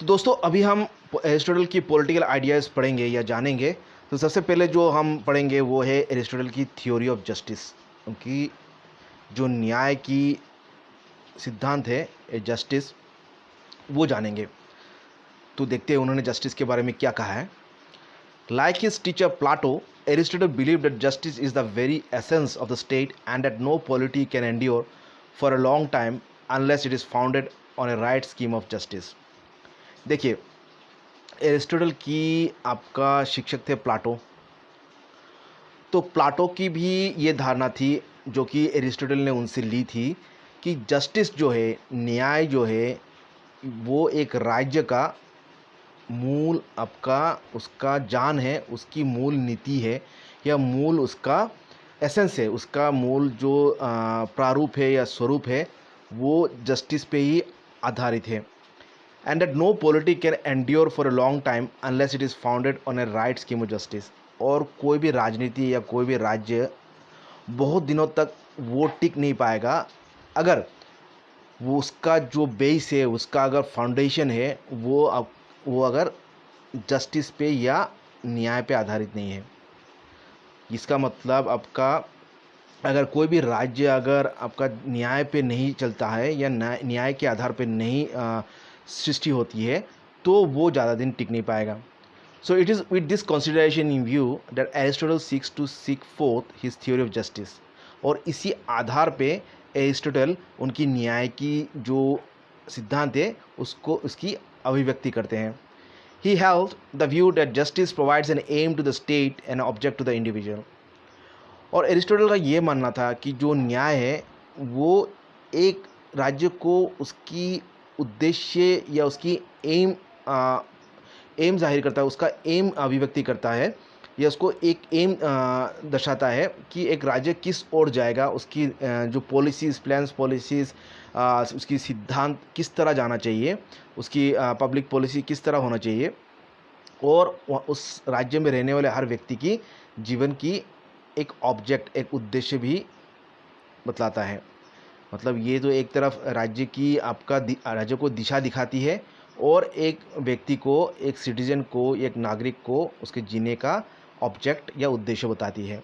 तो दोस्तों अभी हम एरिस्टोटल की पॉलिटिकल आइडियाज़ पढ़ेंगे या जानेंगे। तो सबसे पहले जो हम पढ़ेंगे वो है एरिस्टोटल की थ्योरी ऑफ जस्टिस। उनकी जो न्याय की सिद्धांत है जस्टिस, वो जानेंगे। तो देखते हैं उन्होंने जस्टिस के बारे में क्या कहा है। Like his teacher Plato, Aristotle believe that justice is the very essence of the state and that no polity can endure for a long time unless it is founded on a right scheme of justice. देखिए, Aristotle की आपका शिक्षक थे Plato. तो Plato की भी ये धारणा थी जो कि एरिस्टोटल ने उनसे ली थी कि जस्टिस जो है, न्याय जो है, वो एक राज्य का मूल आपका उसका जान है, उसकी मूल नीति है या मूल उसका एसेंस है, उसका मूल जो प्रारूप है या स्वरूप है, वो जस्टिस पे ही आधारित है। And that no polity can endure for a long time unless it is founded on a right scheme of justice. और कोई भी राजनीति या कोई भी राज्य बहुत दिनों तक वो टिक नहीं पाएगा अगर वो उसका जो बेस है, उसका अगर फाउंडेशन है, वो अगर जस्टिस पे या न्याय पे आधारित नहीं है। इसका मतलब आपका अगर कोई भी राज्य अगर आपका न्याय पे नहीं चलता है या न्याय के आधार पे नहीं सृष्टि होती है, तो वो ज़्यादा दिन टिक नहीं पाएगा। So it is with this consideration in view that Aristotle seek fourth his theory of justice. और इसी आधार पे एरिस्टोटल उनकी न्याय की जो सिद्धांत है उसको उसकी अभिव्यक्ति करते हैं। He held the view that justice provides an aim to the state and an object to the individual। और एरिस्टोटल का ये मानना था कि जो न्याय है वो एक राज्य को उसकी उद्देश्य या उसकी एम जाहिर करता है, उसका एम अभिव्यक्ति करता है या उसको एक एम दर्शाता है कि एक राज्य किस ओर जाएगा, उसकी जो पॉलिसीज़, प्लान्स, पॉलिसीज़, उसकी सिद्धांत किस तरह जाना चाहिए, उसकी पब्लिक पॉलिसी किस तरह होना चाहिए, और उस राज्य में रहने वाले हर व्यक्ति की जीवन की एक ऑब्जेक्ट, एक उद्देश्य भी बतलाता है। मतलब ये तो एक तरफ राज्य की आपका राज्य को दिशा दिखाती है और एक व्यक्ति को, एक सिटीजन को, एक नागरिक को उसके जीने का ऑब्जेक्ट या उद्देश्य बताती है।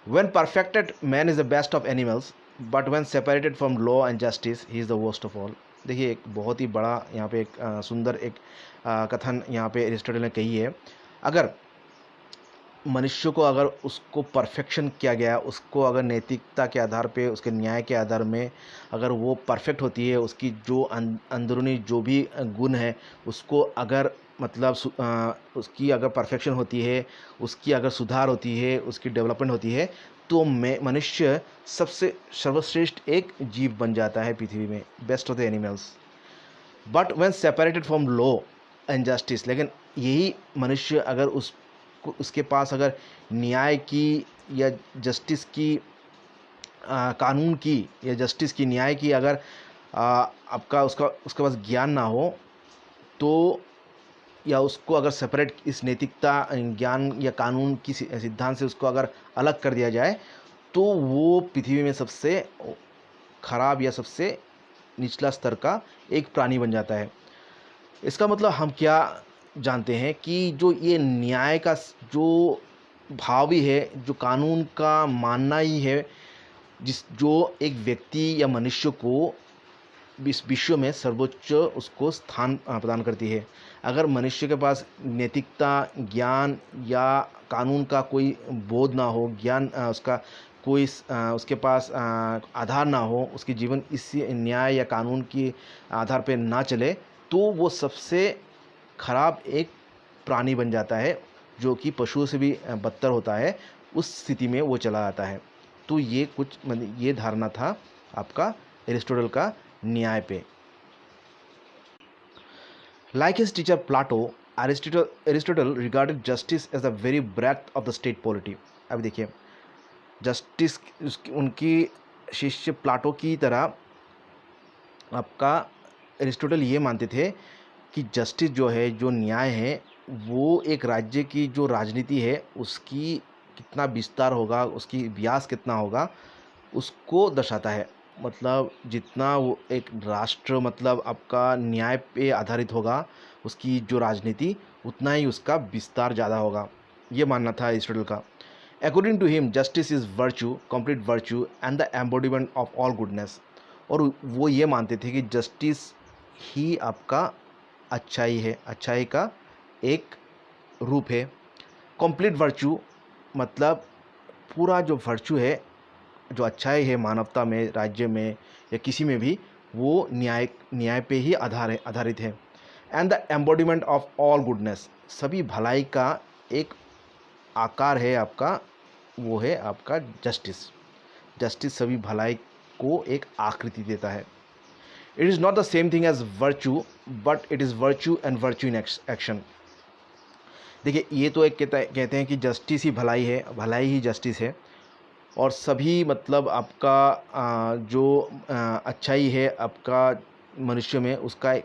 When perfected, man is the best of animals, but when separated from law and justice, he is the worst of all। देखिए, एक बहुत ही बड़ा यहाँ पे एक सुंदर एक कथन यहाँ पे एरिस्टोटल ने कही है। अगर मनुष्य को अगर उसको परफेक्शन किया गया, उसको अगर नैतिकता के आधार पे, उसके न्याय के आधार में अगर वो परफेक्ट होती है, उसकी जो अंदरूनी जो भी गुण है उसको अगर मतलब उसकी अगर परफेक्शन होती है, उसकी अगर सुधार होती है, उसकी डेवलपमेंट होती है, तो मनुष्य सबसे सर्वश्रेष्ठ एक जीव बन जाता है पृथ्वी में, best of the animals. But when separated from law and justice, लेकिन यही मनुष्य अगर उसके पास अगर न्याय की या जस्टिस की कानून की या जस्टिस की, न्याय की अगर आपका उसके पास ज्ञान ना हो, तो या उसको अगर सेपरेट इस नैतिकता, ज्ञान या कानून की सिद्धांत से उसको अगर अलग कर दिया जाए, तो वो पृथ्वी में सबसे खराब या सबसे निचला स्तर का एक प्राणी बन जाता है। इसका मतलब हम क्या जानते हैं कि जो ये न्याय का जो भाव ही है, जो कानून का मानना ही है, जो एक व्यक्ति या मनुष्य को इस विश्व में सर्वोच्च उसको स्थान प्रदान करती है। अगर मनुष्य के पास नैतिकता, ज्ञान या कानून का कोई बोध ना हो, ज्ञान उसका कोई उसके पास आधार ना हो, उसकी जीवन इस न्याय या कानून के आधार पर ना चले, तो वो सबसे खराब एक प्राणी बन जाता है, जो कि पशुओं से भी बदतर होता है। उस स्थिति में वो चला जाता है। तो ये कुछ ये धारणा था आपका एरिस्टोटल का न्याय पे। Like his teacher Plato, Aristotle regarded justice as the very breath of the state polity. अब देखिए, जस्टिस उनकी शिष्य प्लाटो की तरह आपका एरिस्टोटल ये मानते थे कि जस्टिस जो है, जो न्याय है, वो एक राज्य की जो राजनीति है उसकी कितना विस्तार होगा, उसकी व्यास कितना होगा, उसको दर्शाता है। मतलब जितना वो एक राष्ट्र मतलब आपका न्याय पे आधारित होगा उसकी जो राजनीति, उतना ही उसका विस्तार ज़्यादा होगा, ये मानना था एरिस्टोटल का। According to him justice is virtue, complete virtue and the embodiment of all goodness. और वो ये मानते थे कि जस्टिस ही आपका अच्छाई है, अच्छाई का एक रूप है। कंप्लीट वर्च्यू मतलब पूरा जो वर्च्यू है, जो अच्छाई है मानवता में, राज्य में या किसी में भी, वो न्याय पे ही आधारित है। And the embodiment of all goodness, सभी भलाई का एक आकार है आपका, वो है आपका जस्टिस। जस्टिस सभी भलाई को एक आकृति देता है। It is not the same thing as virtue, but it is virtue and virtue in action. देखिए, ये तो एक कहते हैं कि जस्टिस ही भलाई है, भलाई ही जस्टिस है, और सभी मतलब आपका जो अच्छाई है आपका मनुष्य में, उसका एक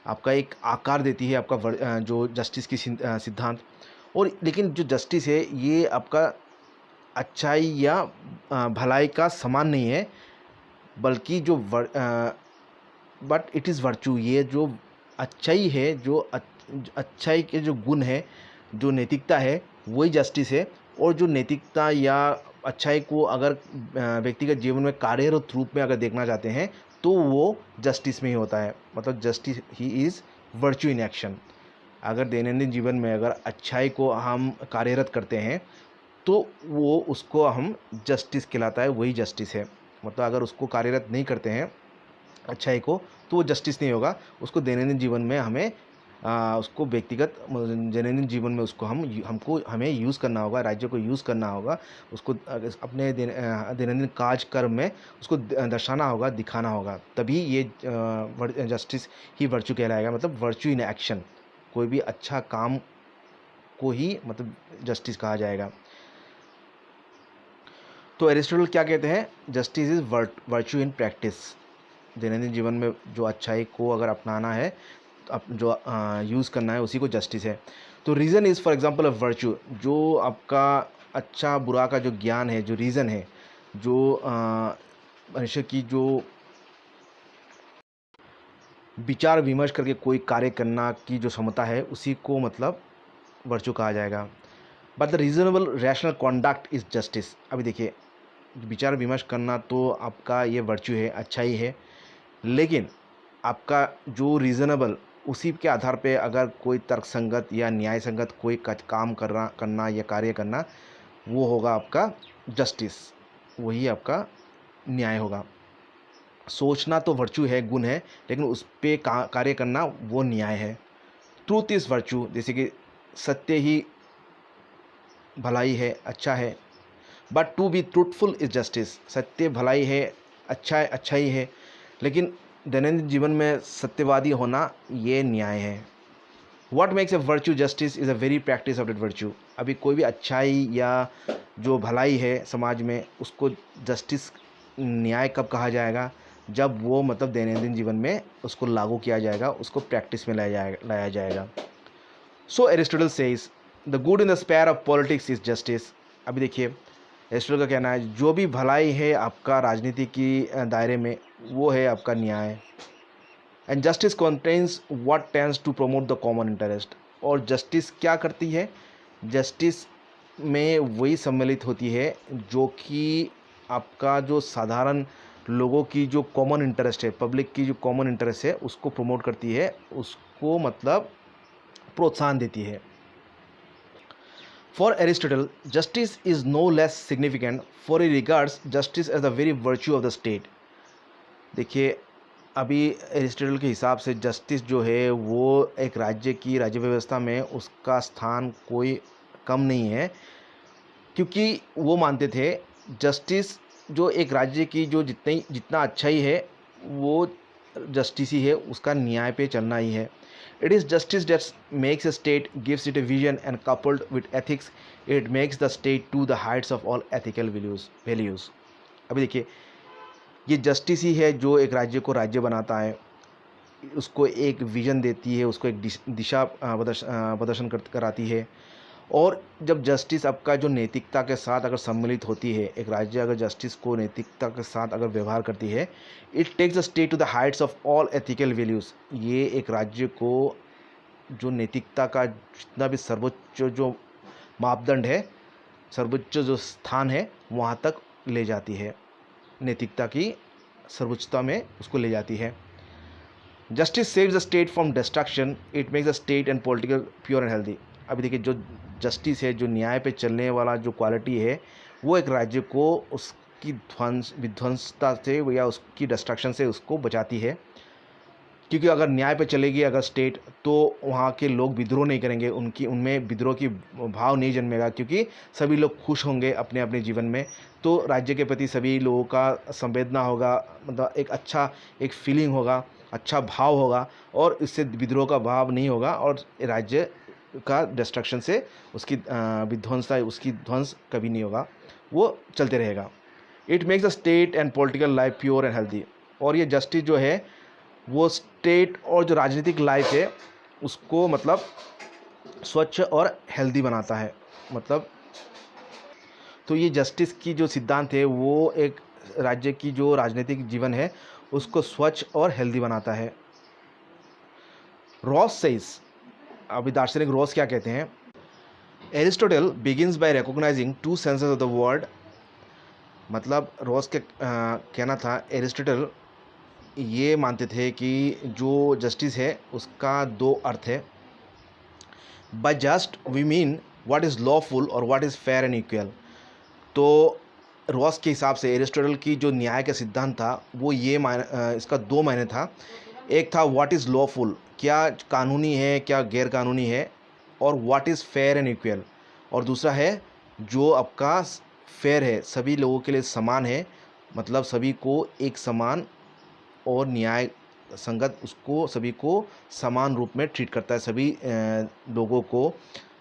आपका एक आकार देती है आपका जो जस्टिस की सिद्धांत। और लेकिन जो जस्टिस है ये आपका अच्छाई या भलाई का समान नहीं है, बल्कि जो बट इट इज़ वर्चू, ये जो अच्छाई है, जो अच्छाई के जो गुण है, जो नैतिकता है, वही जस्टिस है। और जो नैतिकता या अच्छाई को अगर व्यक्तिगत जीवन में कार्यरत रूप में अगर देखना चाहते हैं तो वो जस्टिस में ही होता है। मतलब justice he is virtue in action. अगर दैनंदिन जीवन में अगर अच्छाई को हम कार्यरत करते हैं तो वो उसको हम जस्टिस कहलाता है, वही जस्टिस है। मतलब अगर उसको कार्यरत नहीं करते हैं अच्छाई को, तो वो जस्टिस नहीं होगा। उसको दैनंदिन जीवन में हमें उसको व्यक्तिगत दैनंदिन जीवन में उसको हमें यूज़ करना होगा, राज्य को यूज़ करना होगा, उसको अपने दैनंदिन काज कर्म में उसको दर्शाना होगा, दिखाना होगा, तभी ये जस्टिस ही वर्च्यू कहलाएगा। मतलब वर्च्यू इन एक्शन, कोई भी अच्छा काम को ही मतलब जस्टिस कहा जाएगा। तो एरिस्टोटल क्या कहते हैं, justice is virtue in practice. दैनंदिन जीवन में जो अच्छाई को अगर अपनाना है, जो यूज़ करना है, उसी को जस्टिस है। तो reason is for example of virtue, जो आपका अच्छा बुरा का जो ज्ञान है, जो रीज़न है, जो मनुष्य की जो विचार विमर्श करके कोई कार्य करना की जो क्षमता है, उसी को मतलब वर्च्यू कहा जाएगा। But the reasonable rational conduct is justice. अभी देखिए, विचार विमर्श करना तो आपका ये वर्च्यू है, अच्छाई है, लेकिन आपका जो रीज़नेबल, उसी के आधार पे अगर कोई तर्कसंगत या न्याय संगत कोई काम करना या कार्य करना, वो होगा आपका जस्टिस, वही आपका न्याय होगा। सोचना तो वर्च्यू है, गुण है, लेकिन उस पर कार्य करना वो न्याय है। ट्रूथ इज़ वर्च्यू, जैसे कि सत्य ही भलाई है, अच्छा है। But to be truthful is justice, सत्य भलाई है, अच्छाई है, लेकिन दैनंदिन जीवन में सत्यवादी होना ये न्याय है। What makes a virtue justice is a very practice of that virtue. अभी कोई भी अच्छाई या जो भलाई है समाज में, उसको जस्टिस, न्याय कब कहा जाएगा, जब वो मतलब दैनंदिन जीवन में उसको लागू किया जाएगा, उसको प्रैक्टिस में लाया जाएगा। So Aristotle says the good in the sphere of politics is justice. अभी देखिए, एरिस्टोटल का कहना है जो भी भलाई है आपका राजनीति की दायरे में, वो है आपका न्याय। And justice contains what tends to promote the common interest. और जस्टिस क्या करती है, जस्टिस में वही सम्मिलित होती है जो कि आपका जो साधारण लोगों की जो कॉमन इंटरेस्ट है, पब्लिक की जो कॉमन इंटरेस्ट है, उसको प्रमोट करती है, उसको मतलब प्रोत्साहन देती है। For Aristotle justice is no less significant, for he regards justice as the very virtue of the state. देखिए, अभी एरिस्टोटल के हिसाब से जस्टिस जो है वो एक राज्य व्यवस्था में उसका स्थान कोई कम नहीं है, क्योंकि वो मानते थे जस्टिस जो एक राज्य की जो जितना अच्छाई है, वो जस्टिस ही है, उसका न्याय पे चलना ही है। It is justice that makes a state, gives it a vision and coupled with ethics, it makes the state to the heights of all ethical values. अभी देखिए, ये जस्टिस ही है जो एक राज्य को राज्य बनाता है, उसको एक विजन देती है, उसको एक दिशा प्रदर्शन कराती है, और जब जस्टिस आपका जो नैतिकता के साथ अगर सम्मिलित होती है, एक राज्य अगर जस्टिस को नैतिकता के साथ अगर व्यवहार करती है, it takes the state to the heights of all ethical values. ये एक राज्य को जो नैतिकता का जितना भी सर्वोच्च जो मापदंड है, सर्वोच्च जो स्थान है, वहाँ तक ले जाती है, नैतिकता की सर्वोच्चता में उसको ले जाती है। Justice saves the state from destruction, it makes the state and political pure and healthy. अभी देखिए, जो जस्टिस है, जो न्याय पे चलने वाला जो क्वालिटी है, वो एक राज्य को उसकी विध्वंसता से या उसकी डिस्ट्रक्शन से उसको बचाती है। क्योंकि अगर न्याय पे चलेगी अगर स्टेट, तो वहाँ के लोग विद्रोह नहीं करेंगे, उनमें विद्रोह की भाव नहीं जन्मेगा, क्योंकि सभी लोग खुश होंगे अपने अपने जीवन में। तो राज्य के प्रति सभी लोगों का संवेदना होगा, मतलब एक अच्छा एक फीलिंग होगा, अच्छा भाव होगा, और इससे विद्रोह का भाव नहीं होगा, और राज्य का डिस्ट्रक्शन से उसकी विध्वंसता, उसकी ध्वंस कभी नहीं होगा, वो चलते रहेगा। It makes the state and political life pure and healthy. और ये जस्टिस जो है वो स्टेट और जो राजनीतिक लाइफ है उसको मतलब स्वच्छ और हेल्दी बनाता है। मतलब तो ये जस्टिस की जो सिद्धांत है वो एक राज्य की जो राजनीतिक जीवन है उसको स्वच्छ और हेल्दी बनाता है। रॉस सेज, अभी दार्शनिक रॉस क्या कहते हैं, Aristotle begins by recognising two senses of the word. मतलब रॉस के कहना था, एरिस्टोटल ये मानते थे कि जो जस्टिस है उसका दो अर्थ है। By just we mean what is lawful और what is fair and equal. तो रॉस के हिसाब से एरिस्टोटल की जो न्याय का सिद्धांत था वो ये इसका दो मायने था। एक था व्हाट इज़ लॉफुल, क्या कानूनी है क्या गैर कानूनी है, और what is fair and equal, और दूसरा है जो आपका फेयर है, सभी लोगों के लिए समान है, मतलब सभी को एक समान और न्याय संगत उसको सभी को समान रूप में ट्रीट करता है। सभी लोगों को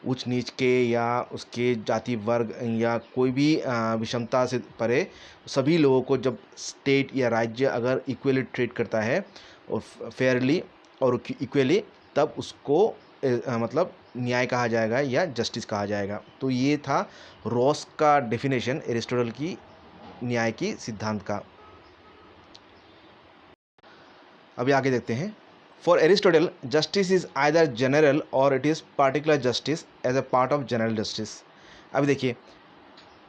ऊंच नीच के या उसके जाति वर्ग या कोई भी विषमता से परे सभी लोगों को जब स्टेट या राज्य अगर इक्वली ट्रीट करता है और फेयरली और इक्वली, तब उसको मतलब न्याय कहा जाएगा या जस्टिस कहा जाएगा। तो ये था रॉस का डेफिनेशन एरिस्टोटल की न्याय की सिद्धांत का। अभी आगे देखते हैं। For Aristotle justice is either general और it is particular justice as a part of general justice. अभी देखिए,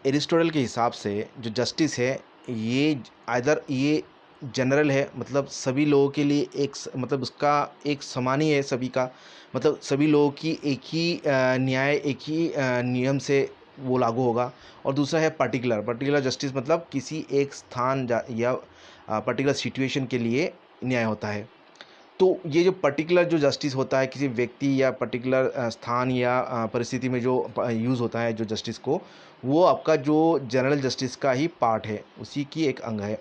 एरिस्टोटल के हिसाब से जो जस्टिस है ये आइदर ये जनरल है, मतलब सभी लोगों के लिए एक मतलब उसका एक समान ही है सभी का, मतलब सभी लोगों की एक ही न्याय एक ही नियम से वो लागू होगा। और दूसरा है पर्टिकुलर जस्टिस, मतलब किसी एक स्थान या पर्टिकुलर सिचुएशन के लिए न्याय होता है। तो ये जो पर्टिकुलर जो जस्टिस होता है किसी व्यक्ति या पर्टिकुलर स्थान या परिस्थिति में जो यूज़ होता है जो जस्टिस को, वो आपका जो जनरल जस्टिस का ही पार्ट है, उसी की एक अंग है।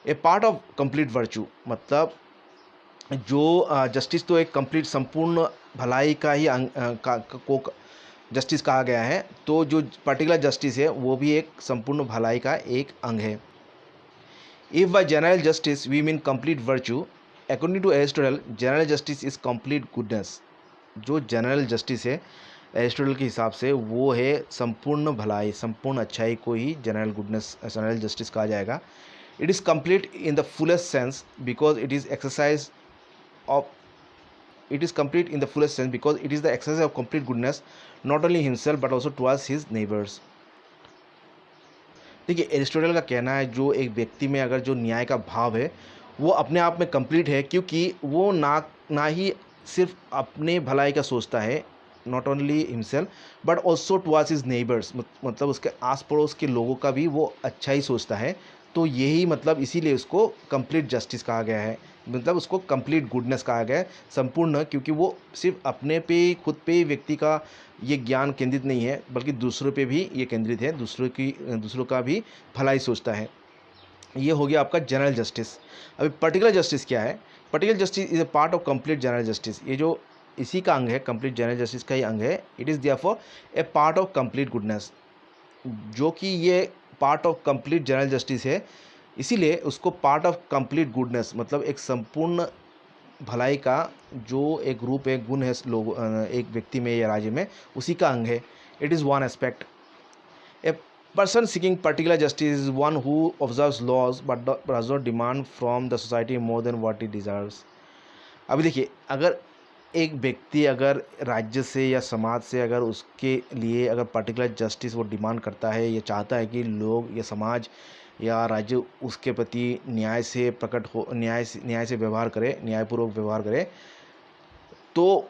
ए पार्ट ऑफ कंप्लीट वर्चू, मतलब जो जस्टिस तो एक कंप्लीट संपूर्ण भलाई का ही अंग को जस्टिस कहा गया है, तो जो पर्टिकुलर जस्टिस है वो भी एक संपूर्ण भलाई का एक अंग है। If by general justice we mean complete virtue, according to Aristotle general justice is complete goodness. जो जनरल जस्टिस है एरिस्टोटल के हिसाब से वो है संपूर्ण भलाई, संपूर्ण अच्छाई को ही जनरल गुडनेस जनरल जस्टिस कहा जाएगा। It is complete in the fullest sense because it is exercise of it is complete in the fullest sense because it is the exercise of complete goodness not only himself but also towards his neighbors। देखिए, Aristotle का कहना है जो एक व्यक्ति में अगर जो न्याय का भाव है वो अपने आप में कंप्लीट है, क्योंकि वो ना ही सिर्फ अपने भलाई का सोचता है, not only himself but also towards his neighbours, मतलब उसके आस पड़ोस के लोगों का भी वो अच्छा ही सोचता है। तो यही मतलब इसीलिए उसको कंप्लीट जस्टिस कहा गया है, मतलब उसको कंप्लीट गुडनेस कहा गया है, संपूर्ण, क्योंकि वो सिर्फ अपने पे खुद पे ही व्यक्ति का ये ज्ञान केंद्रित नहीं है बल्कि दूसरों पे भी ये केंद्रित है, दूसरों का भी भलाई सोचता है। ये हो गया आपका जनरल जस्टिस। अभी पर्टिकुलर जस्टिस क्या है? Particular justice is a part of complete general justice. ये जो इसी का अंग है, कंप्लीट जनरल जस्टिस का ही अंग है। It is therefore A part of complete goodness, जो कि ये part of complete general justice है, इसीलिए उसको पार्ट ऑफ कंप्लीट गुडनेस मतलब एक संपूर्ण भलाई का जो एक रूप है, गुण है लोग एक व्यक्ति में या राज्य में, उसी का अंग है। It is one aspect. A person seeking particular justice is one who observes laws but does not demand from the society more than what it deserves. अभी देखिए, अगर एक व्यक्ति अगर राज्य से या समाज से अगर उसके लिए अगर पर्टिकुलर जस्टिस वो डिमांड करता है, या चाहता है कि लोग या समाज या राज्य उसके प्रति न्याय से प्रकट हो, न्याय से व्यवहार करे, न्यायपूर्वक व्यवहार करे, तो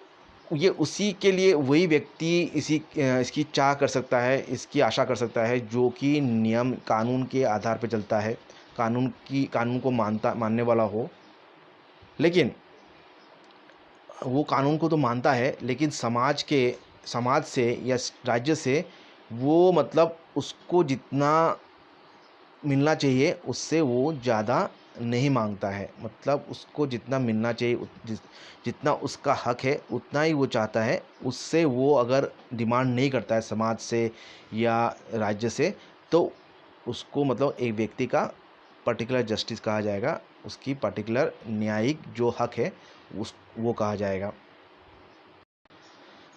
ये उसी के लिए वही व्यक्ति इसकी चाह कर सकता है, इसकी आशा कर सकता है, जो कि नियम कानून के आधार पर चलता है, कानून को मानने वाला हो। लेकिन वो कानून को तो मानता है, लेकिन समाज से या राज्य से वो मतलब उसको जितना मिलना चाहिए उससे वो ज़्यादा नहीं मांगता है। मतलब उसको जितना मिलना चाहिए, जितना उसका हक है उतना ही वो चाहता है। उससे वो अगर डिमांड नहीं करता है समाज से या राज्य से, तो उसको मतलब एक व्यक्ति का पर्टिकुलर जस्टिस कहा जाएगा, उसकी पर्टिकुलर न्यायिक जो हक है वो कहा जाएगा।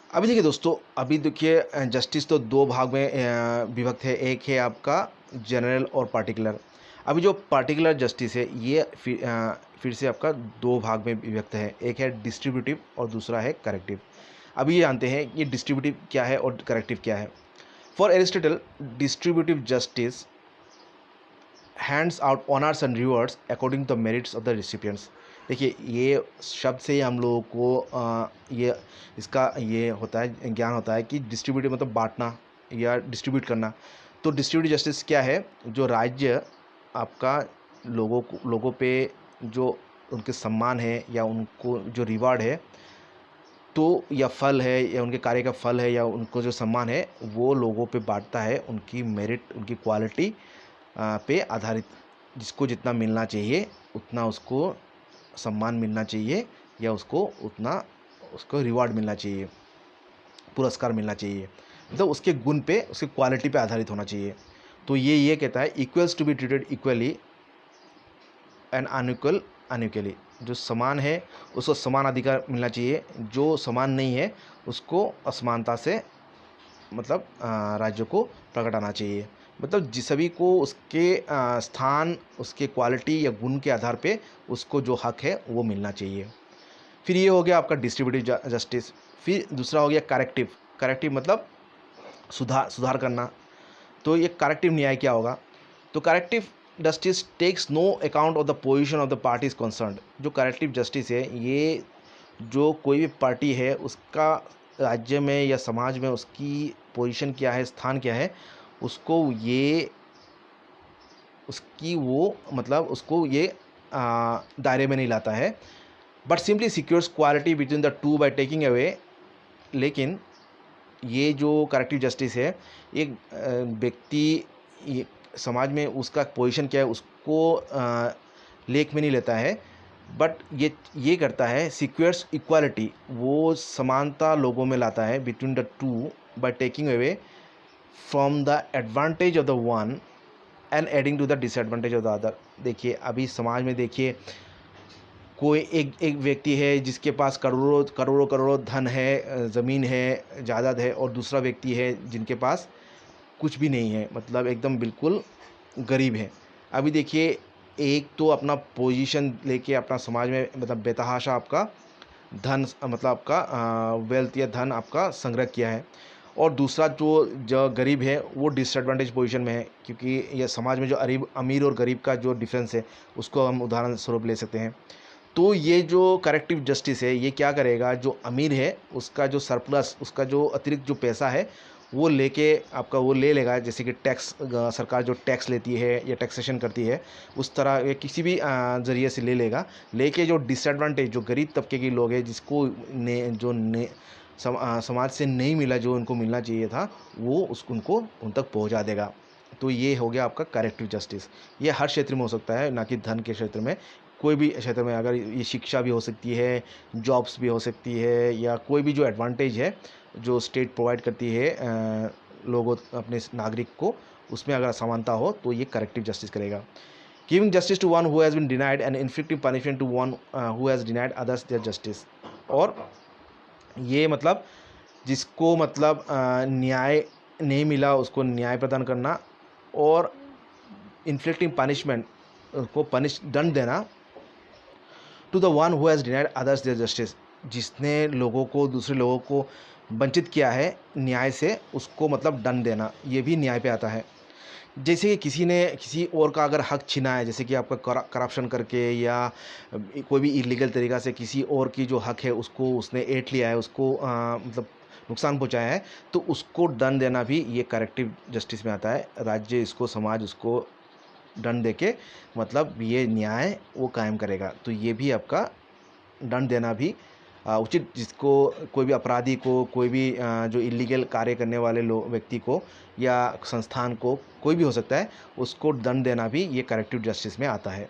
अभी देखिए दोस्तों, अभी देखिए जस्टिस तो दो भाग में विभक्त है। एक है आपका जनरल और पार्टिकुलर। अभी जो पार्टिकुलर जस्टिस है ये फिर से आपका दो भाग में विभक्त है। एक है डिस्ट्रीब्यूटिव और दूसरा है करेक्टिव। अभी ये जानते हैं ये डिस्ट्रीब्यूटिव क्या है और करेक्टिव क्या है। For Aristotle, distributive justice hands out honours and rewards according to the merits of the recipients. देखिए, ये शब्द से ही हम लोगों को इसका ये होता है, ज्ञान होता है कि डिस्ट्रीब्यूटिव मतलब बांटना या डिस्ट्रीब्यूट करना। तो डिस्ट्रीब्यूटिव जस्टिस क्या है? जो राज्य आपका लोगों पे जो उनके सम्मान है या उनको जो रिवार्ड है, तो या फल है या उनके कार्य का फल है या उनको जो सम्मान है, वो लोगों पे बांटता है उनकी मेरिट, उनकी क्वालिटी पे आधारित। जिसको जितना मिलना चाहिए उतना उसको सम्मान मिलना चाहिए, या उसको रिवार्ड मिलना चाहिए, पुरस्कार मिलना चाहिए। मतलब उसके गुण पे, उसकी क्वालिटी पे आधारित होना चाहिए। तो ये कहता है equals to be treated equally and unequal unequally. जो समान है उसको समान अधिकार मिलना चाहिए, जो समान नहीं है उसको असमानता से मतलब राज्य को प्रकट आना चाहिए। मतलब जिस सभी को उसके स्थान, उसके क्वालिटी या गुण के आधार पे उसको जो हक है वो मिलना चाहिए। फिर ये हो गया आपका डिस्ट्रीब्यूटिव जस्टिस। फिर दूसरा हो गया करेक्टिव। करेक्टिव मतलब सुधार करना। तो ये करेक्टिव न्याय क्या होगा? तो corrective justice takes no account of the position of the parties concerned. जो करेक्टिव जस्टिस है, ये जो कोई भी पार्टी है उसका राज्य में या समाज में उसकी पोजीशन क्या है, स्थान क्या है, उसको ये दायरे में नहीं लाता है, but simply secures quality between the two by taking away. लेकिन ये जो करेक्टिव जस्टिस है, एक व्यक्ति समाज में उसका पोजीशन क्या है उसको लेख में नहीं लेता है, बट ये करता है सिक्योर्स इक्वालिटी, वो समानता लोगों में लाता है between the two by taking away from the advantage of the one and adding to the disadvantage of the other. देखिए, अभी समाज में देखिए, कोई एक व्यक्ति है जिसके पास करोड़ों धन है, ज़मीन है, जायदाद है, और दूसरा व्यक्ति है जिनके पास कुछ भी नहीं है, मतलब एकदम बिल्कुल गरीब है। अभी देखिए, एक तो अपना पोजीशन लेके अपना समाज में मतलब बेतहाशा आपका धन, मतलब आपका वेल्थ या धन आपका संग्रह किया है, और दूसरा जो गरीब है वो डिसएडवांटेज पोजीशन में है। क्योंकि ये समाज में जो अमीर और गरीब का जो डिफरेंस है उसको हम उदाहरण स्वरूप ले सकते हैं। तो ये जो करेक्टिव जस्टिस है ये क्या करेगा? जो अमीर है उसका जो सरप्लस, उसका जो अतिरिक्त जो पैसा है वो वो ले लेगा। जैसे कि टैक्स, सरकार जो टैक्स लेती है या टैक्सेशन करती है, उस तरह ये किसी भी ज़रिए से लेगा। लेके जो डिसएडवांटेज, जो गरीब तबके के लोग हैं जिसको समाज से नहीं मिला जो उनको मिलना चाहिए था, वो उनको उन तक पहुंचा देगा। तो ये हो गया आपका करेक्टिव जस्टिस। ये हर क्षेत्र में हो सकता है, ना कि धन के क्षेत्र में। कोई भी क्षेत्र में, अगर ये शिक्षा भी हो सकती है, जॉब्स भी हो सकती है, या कोई भी जो एडवांटेज है जो स्टेट प्रोवाइड करती है लोगों अपने नागरिक को, उसमें अगर असमानता हो तो ये करेक्टिव जस्टिस करेगा। Giving justice to one who has been denied and inflicting punishment to one who has denied others their justice. और ये मतलब जिसको मतलब न्याय नहीं मिला उसको न्याय प्रदान करना, और इन्फ्लिक्टिंग पनिशमेंट को दंड देना to the one who has denied others their justice, जिसने लोगों को, दूसरे लोगों को वंचित किया है न्याय से, उसको मतलब दंड देना, ये भी न्याय पे आता है। जैसे कि किसी ने किसी और का अगर हक छीना है, जैसे कि आपका करप्शन करके या कोई भी इलीगल तरीक़ा से किसी और की जो हक है उसको उसने ऐंठ लिया है, उसको मतलब नुकसान पहुंचाया है, तो उसको दंड देना भी ये करेक्टिव जस्टिस में आता है। राज्य इसको, समाज उसको दंड देके मतलब ये न्याय वो कायम करेगा। तो ये भी आपका दंड देना भी उचित, जिसको कोई भी अपराधी को, कोई भी जो इलीगल कार्य करने वाले व्यक्ति को या संस्थान को, कोई भी हो सकता है, उसको दंड देना भी ये करेक्टिव जस्टिस में आता है।